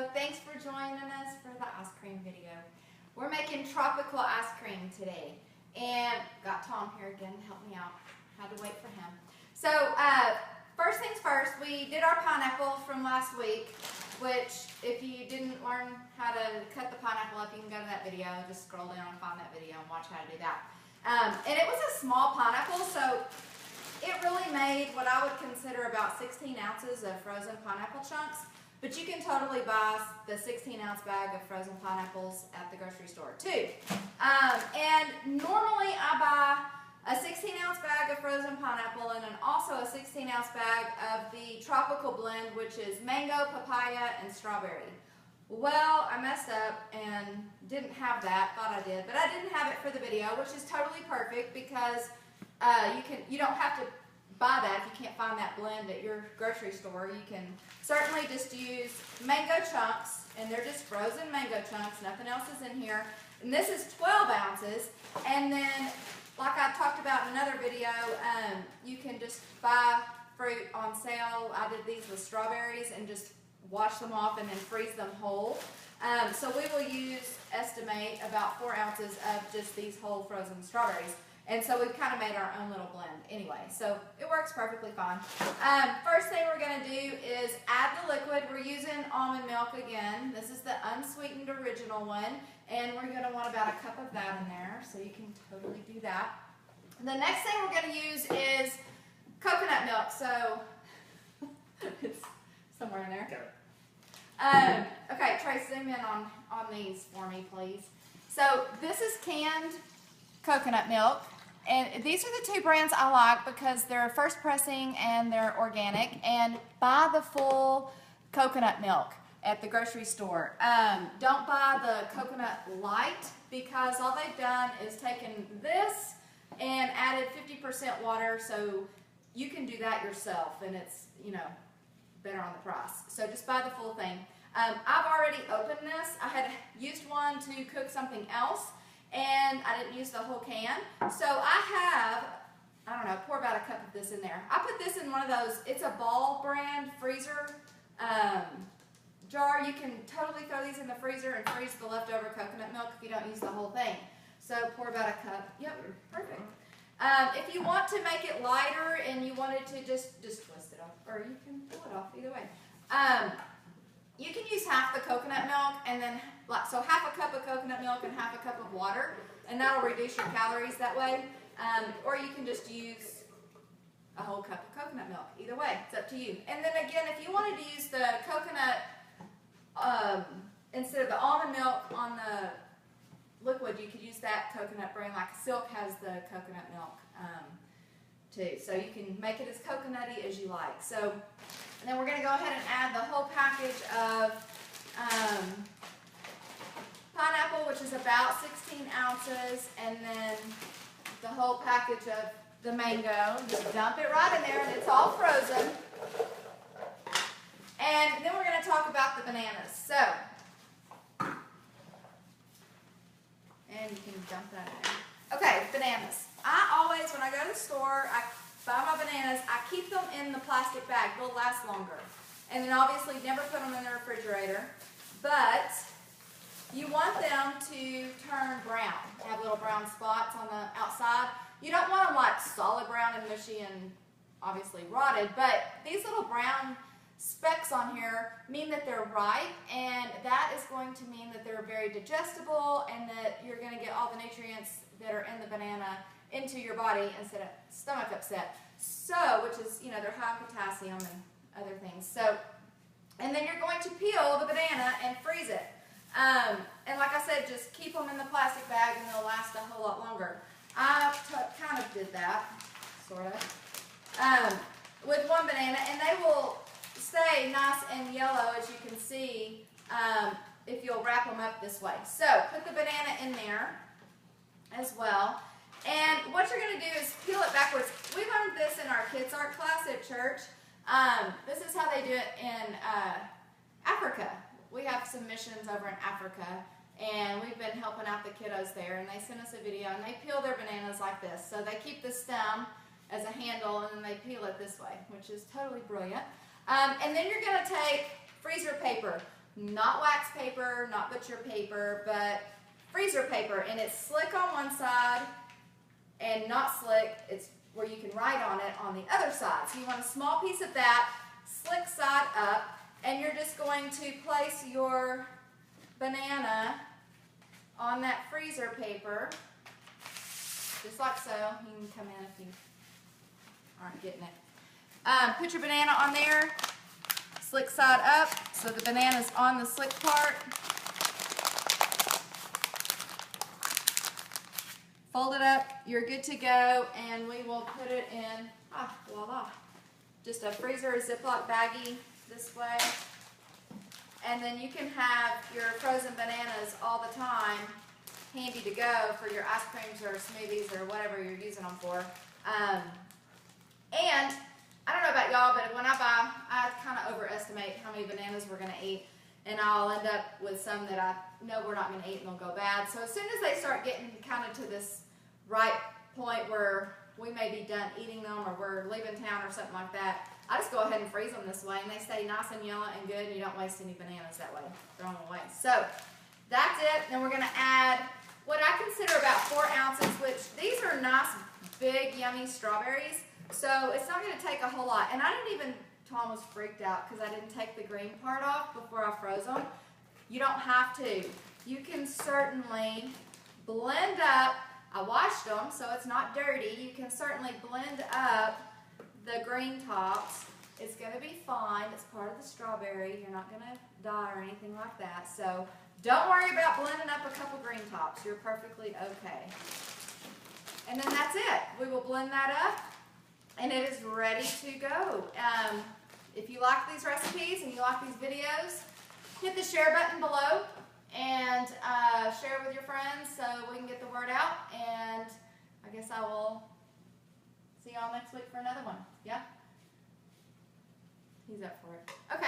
So thanks for joining us for the ice cream video. We're making tropical ice cream today. And got Tom here again to help me out. Had to wait for him. So first things first, we did our pineapple from last week, which if you didn't learn how to cut the pineapple up, you can go to that video. Just scroll down and find that video and watch how to do that. And it was a small pineapple, so it really made what I would consider about 16 ounces of frozen pineapple chunks. But you can totally buy the 16-ounce bag of frozen pineapples at the grocery store too. And normally I buy a 16-ounce bag of frozen pineapple and then also a 16-ounce bag of the tropical blend, which is mango, papaya, and strawberry. Well, I messed up and didn't have that. Thought I did, but I didn't have it for the video, which is totally perfect because you don't have to buy that if you can't find that blend at your grocery store. You can certainly just use mango chunks, and they're just frozen mango chunks. Nothing else is in here. And this is 12 ounces. And then, like I talked about in another video, you can just buy fruit on sale. I did these with strawberries and just wash them off and then freeze them whole. So we will estimate about 4 ounces of just these whole frozen strawberries. And so we've kind of made our own little blend anyway. So it works perfectly fine. First thing we're going to do is add the liquid. We're using almond milk again. This is the unsweetened original one. And we're going to want about a cup of that in there. So you can totally do that. The next thing we're going to use is coconut milk. So it's somewhere in there. Okay, Trace, zoom in on these for me, please. So this is canned coconut milk. And these are the two brands I like because they're first pressing and they're organic. And buy the full coconut milk at the grocery store. Don't buy the coconut light because all they've done is taken this and added 50% water. So you can do that yourself and it's, better on the price. So just buy the full thing. I've already opened this. I had used one to cook something else, and I didn't use the whole can. So I don't know, pour about a cup of this in there. I put this in one of those, it's a Ball brand freezer jar. You can totally throw these in the freezer and freeze the leftover coconut milk if you don't use the whole thing. So pour about a cup. Yep, perfect. If you want to make it lighter and you wanted to just twist it off, or you can pull it off, either way. You can use half the coconut milk and then, so half a cup of coconut milk and half a cup of water, and that'll reduce your calories that way. Or you can just use a whole cup of coconut milk. Either way, it's up to you. And then again, if you wanted to use the coconut instead of the almond milk on the liquid, you could use that coconut brand. Like Silk has the coconut milk too. So you can make it as coconutty as you like. So, and then we're going to go ahead and add the whole package of pineapple, which is about 16 ounces, and then the whole package of the mango. Just dump it right in there, and it's all frozen. And then we're going to talk about the bananas. So, and you can dump that in there. Okay, bananas. I always, when I go to the store, I buy my bananas, I keep them in the plastic bag. They'll last longer. And then obviously never put them in the refrigerator. But you want them to turn brown. Have little brown spots on the outside. You don't want them like solid brown and mushy and obviously rotted, but these little brown specks on here mean that they're ripe, and that is going to mean that they're very digestible and that you're going to get all the nutrients that are in the banana into your body instead of stomach upset. So, which is, they're high in potassium and other things. So, and then you're going to peel the banana and freeze it. And like I said, just keep them in the plastic bag and they'll last a whole lot longer. I kind of did that, sort of, with one banana, and they will stay nice and yellow, as you can see, if you'll wrap them up this way. So put the banana in there as well. And what you're going to do is peel it backwards. We learned this in our kids art class at church. This is how they do it in Africa. We have some missions over in Africa, and we've been helping out the kiddos there, and they sent us a video, and they peel their bananas like this. So they keep the stem as a handle, and then they peel it this way, which is totally brilliant. And then you're going to take freezer paper. not wax paper, not butcher paper, but freezer paper, and it's slick on one side and not slick. It's where you can write on it on the other side. So you want a small piece of that, slick side up, and you're just going to place your banana on that freezer paper, just like so. You can come in if you aren't getting it. Put your banana on there, slick side up, so the banana's on the slick part. Fold it up, you're good to go, and we will put it in, voila, just a freezer Ziploc baggie this way. And then you can have your frozen bananas all the time handy to go for your ice creams or smoothies or whatever you're using them for. And I don't know about y'all, but when I buy, I kind of overestimate how many bananas we're going to eat, and I'll end up with some that I know we're not going to eat and they'll go bad. So as soon as they start getting kind of to this right point where we may be done eating them or we're leaving town or something like that, I just go ahead and freeze them this way, and they stay nice and yellow and good, and you don't waste any bananas that way. Throw them away. So that's it. Then we're going to add what I consider about 4 ounces, which these are nice, big, yummy strawberries. So it's not going to take a whole lot. And I didn't even, Tom was freaked out because I didn't take the green part off before I froze them. You don't have to. You can certainly blend up. I washed them, so it's not dirty. You can certainly blend up the green tops. It's going to be fine. It's part of the strawberry. You're not going to die or anything like that. So don't worry about blending up a couple green tops. You're perfectly okay. And then that's it. We will blend that up, and it is ready to go. If you like these recipes and you like these videos, hit the share button below and share it with your friends so we can get the word out. And I guess I will see y'all next week for another one. Yeah? He's up for it. Okay.